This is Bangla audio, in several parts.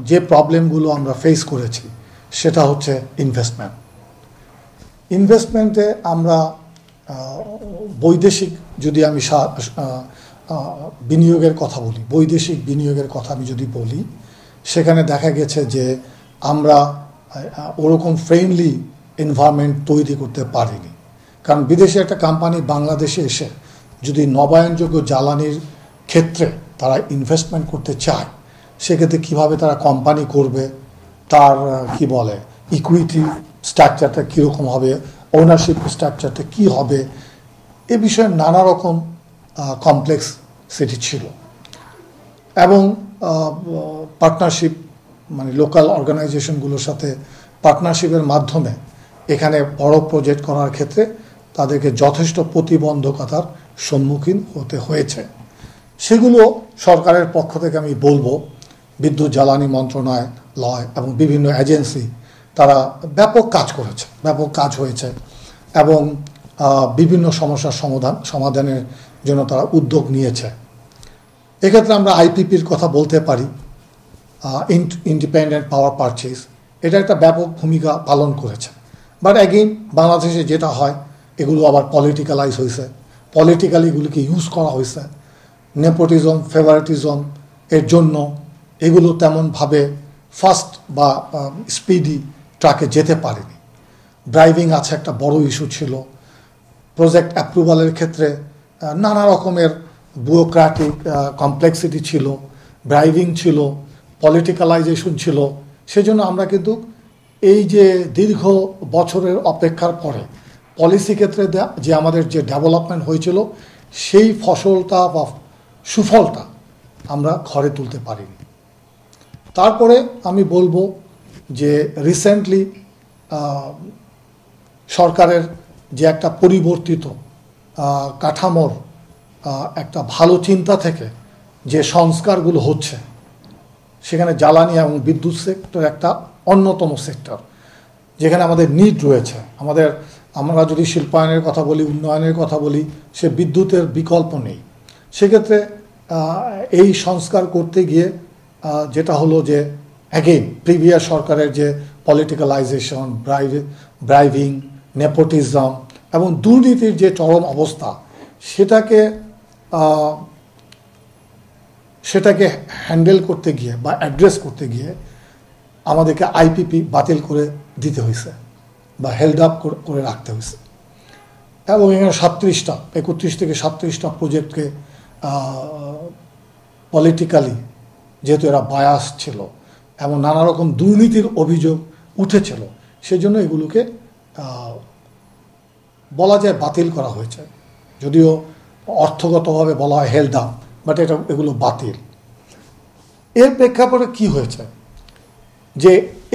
যে প্রবলেমগুলো আমরা ফেস করেছি সেটা হচ্ছে ইনভেস্টমেন্টে আমরা বৈদেশিক যদি আমি বিনিয়োগের কথা বলি, বৈদেশিক বিনিয়োগের কথা আমি যদি বলি, সেখানে দেখা গেছে যে আমরা ওরকম ফ্রেন্ডলি এনভায়রনমেন্ট তৈরি করতে পারিনি। কারণ বিদেশি একটা কোম্পানি বাংলাদেশে এসে যদি নবায়নযোগ্য জ্বালানির ক্ষেত্রে তারা ইনভেস্টমেন্ট করতে চায়, সেক্ষেত্রে কীভাবে তারা কোম্পানি করবে, তার কি বলে ইকুইটি স্ট্রাকচারটা কীরকম হবে, ওনারশিপ স্ট্রাকচারটা কী হবে, এ বিষয়ে নানা রকম কমপ্লেক্সিটি ছিল। এবং পার্টনারশিপ মানে লোকাল অর্গানাইজেশনগুলোর সাথে পার্টনারশিপের মাধ্যমে এখানে বড় প্রজেক্ট করার ক্ষেত্রে তাদেরকে যথেষ্ট প্রতিবন্ধকতার সম্মুখীন হতে হয়েছে। সেগুলো সরকারের পক্ষ থেকে আমি বলবো বিদ্যুৎ জ্বালানি মন্ত্রণালয় এবং বিভিন্ন এজেন্সি তারা ব্যাপক কাজ করেছে, ব্যাপক কাজ হয়েছে এবং বিভিন্ন সমস্যার সমাধানের জন্য তারা উদ্যোগ নিয়েছে। এক্ষেত্রে আমরা আইপিপির কথা বলতে পারি, ইন্ডিপেন্ডেন্ট পাওয়ার পারচেজ, এটা একটা ব্যাপক ভূমিকা পালন করেছে। বাট অ্যাগেইন বাংলাদেশে যেটা হয় এগুলো আবার পলিটিক্যালাইজ হয়েছে, পলিটিক্যালি এগুলিকে ইউজ করা হয়েছে, নেপোটিজম ফেভারিটিজম এর জন্য এগুলো তেমনভাবে ফাস্ট বা স্পিডি ট্রাকে যেতে পারেনি। ড্রাইভিং আছে একটা বড় ইস্যু ছিল, প্রজেক্ট অ্যাপ্রুভালের ক্ষেত্রে নানা রকমের ব্যুরোক্র্যাটিক কমপ্লেক্সিটি ছিল, ড্রাইভিং ছিল, পলিটিক্যালাইজেশন ছিল। সেজন্য আমরা কিন্তু এই যে দীর্ঘ বছরের অপেক্ষার পরে পলিসি ক্ষেত্রে যে আমাদের যে ডেভেলপমেন্ট হয়েছিল সেই ফসলটা বা সুফলটা আমরা ঘরে তুলতে পারিনি। তারপরে আমি বলবো যে রিসেন্টলি সরকারের যে একটা পরিবর্তিত কাঠামোর একটা ভালো চিন্তা থেকে যে সংস্কারগুলো হচ্ছে, সেখানে জ্বালানি এবং বিদ্যুৎ সেক্টর একটা অন্যতম সেক্টর যেখানে আমাদের নিড রয়েছে। আমরা যদি শিল্পায়নের কথা বলি, উন্নয়নের কথা বলি, সে বিদ্যুতের বিকল্প নেই। সেক্ষেত্রে এই সংস্কার করতে গিয়ে যেটা হলো যে অ্যাগেইন প্রিভিয়াস সরকারের যে পলিটিক্যালাইজেশন, ব্রাইভিং, নেপোটিজম এবং দুর্নীতির যে চরম অবস্থা, সেটাকে হ্যান্ডেল করতে গিয়ে বা অ্যাড্রেস করতে গিয়ে আমাদেরকে আইপিপি বাতিল করে দিতে হয়েছে বা হেল্ড আপ করে রাখতে হয়েছে। এবং এখানে 31 থেকে 37টা প্রজেক্টকে পলিটিক্যালি যেহেতু এরা বায়াস ছিল এবং নানা রকম দুর্নীতির অভিযোগ উঠেছিল, সেজন্য এগুলোকে বলা যায় বাতিল করা হয়েছে। যদিও অর্থগতভাবে বলা হয় হেল্ড আপ, বাট এগুলো বাতিল। এর প্রেক্ষাপটে কি হয়েছে যে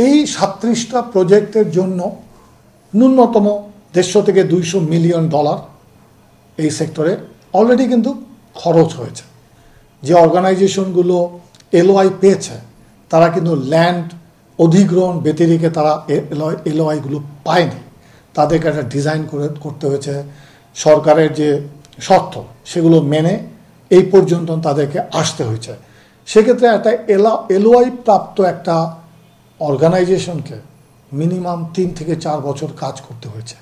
এই 37টা প্রজেক্টের জন্য ন্যূনতম 150 থেকে 200 মিলিয়ন ডলার এই সেক্টরে অলরেডি কিন্তু খরচ হয়েছে। যে অর্গানাইজেশনগুলো এলওআই পেয়েছে তারা কিন্তু ল্যান্ড অধিগ্রহণ ব্যতিরেকে তারা এলওআইগুলো পায়নি, তাদেরকে একটা ডিজাইন করতে হয়েছে। সরকারের যে শর্ত সেগুলো মেনে এই পর্যন্ত তাদেরকে আসতে হয়েছে। সেক্ষেত্রে একটা এলওআই প্রাপ্ত একটা অর্গানাইজেশনকে মিনিমাম 3 থেকে 4 বছর কাজ করতে হয়েছে,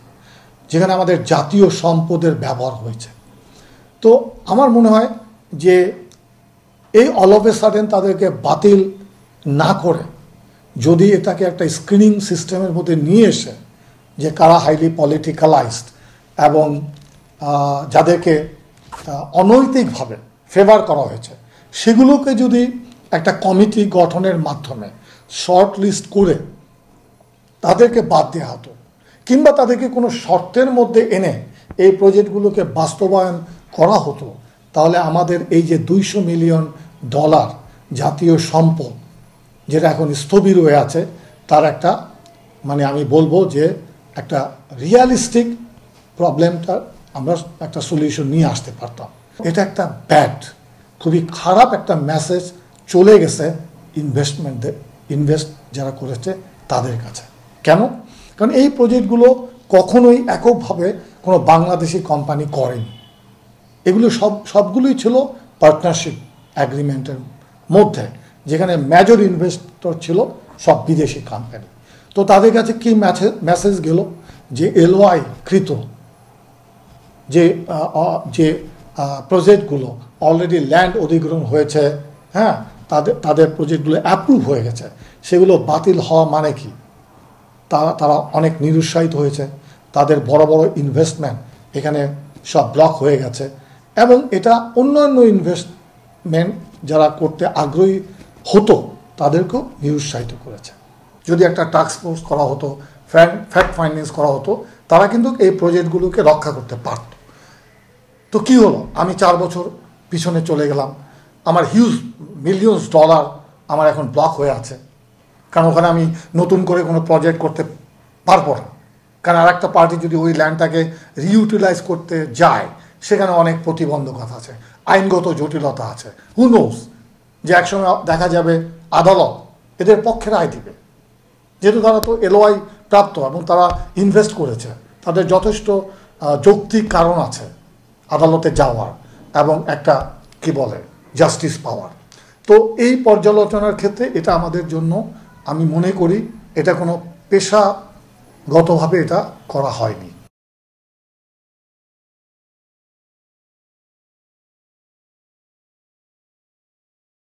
যেখানে আমাদের জাতীয় সম্পদের ব্যবহার হয়েছে। তো আমার মনে হয় যে এই অল অফ এ সাডেন তাদেরকে বাতিল না করে যদি এটাকে একটা স্ক্রিনিং সিস্টেমের মধ্যে নিয়ে এসে যে কারা হাইলি পলিটিক্যালাইজড এবং যাদেরকে অনৈতিকভাবে ফেভার করা হয়েছে, সেগুলোকে যদি একটা কমিটি গঠনের মাধ্যমে শর্ট লিস্ট করে তাদেরকে বাদ দেওয়া হতো, কিংবা তাদেরকে কোনো শর্তের মধ্যে এনে এই প্রজেক্টগুলোকে বাস্তবায়ন করা হতো, তাহলে আমাদের এই যে 200 মিলিয়ন ডলার জাতীয় সম্পদ যেটা এখন স্থবির হয়ে আছে, তার একটা আমি বলবো যে একটা রিয়ালিস্টিক প্রবলেমটা আমরা একটা সলিউশন নিয়ে আসতে পারতাম। এটা একটা খুবই খারাপ একটা মেসেজ চলে গেছে ইনভেস্ট যারা করেছে তাদের কাছে। কেন? কারণ এই প্রজেক্টগুলো কখনোই এককভাবে কোনো বাংলাদেশি কোম্পানি করেনি। এগুলো সবগুলোই ছিল পার্টনারশিপ অ্যাগ্রিমেন্টের মধ্যে, যেখানে মেজর ইনভেস্টর ছিল সব বিদেশি কোম্পানি। তো তাদের কাছে কি মেসেজ গেল যে এলওআই কৃত যে যে প্রজেক্টগুলো অলরেডি ল্যান্ড অধিগ্রহণ হয়েছে, হ্যাঁ, তাদের প্রজেক্টগুলো অ্যাপ্রুভ হয়ে গেছে, সেগুলো বাতিল হওয়া মানে কি? তারা অনেক নিরুৎসাহিত হয়েছে, তাদের বড় বড় ইনভেস্টমেন্ট এখানে সব ব্লক হয়ে গেছে, এবং এটা অন্যান্য ইনভেস্টমেন্ট যারা করতে আগ্রহী হতো তাদেরকেও নিরুৎসাহিত করেছে। যদি একটা টাস্ক ফোর্স করা হতো, ফ্যাক্ট ফাইন্ডিংস করা হতো, তারা কিন্তু এই প্রজেক্টগুলোকে রক্ষা করতে পারত। তো কি হলো, আমি 4 বছর পিছনে চলে গেলাম, আমার হিউজ মিলিয়নস ডলার আমার এখন ব্লক হয়ে আছে, কারণ ওখানে আমি নতুন করে কোনো প্রজেক্ট করতে পারবো না, কারণ আর একটা পার্টি যদি ওই ল্যান্ডটাকে রিইউটিলাইজ করতে যায় সেখানে অনেক প্রতিবন্ধকতা আছে, আইনগত জটিলতা আছে। হু নোস যে একসময় দেখা যাবে আদালত এদের পক্ষে রায় দিবে, যেহেতু তারা তো এলওআই প্রাপ্ত এবং তারা ইনভেস্ট করেছে, তাদের যথেষ্ট যৌক্তিক কারণ আছে আদালতে যাওয়ার এবং একটা কি বলে জাস্টিস পাওয়ার। তো এই পর্যালোচনার ক্ষেত্রে এটা আমাদের জন্য আমি মনে করি এটা কোনো পেশাগতভাবে এটা করা হয়নি।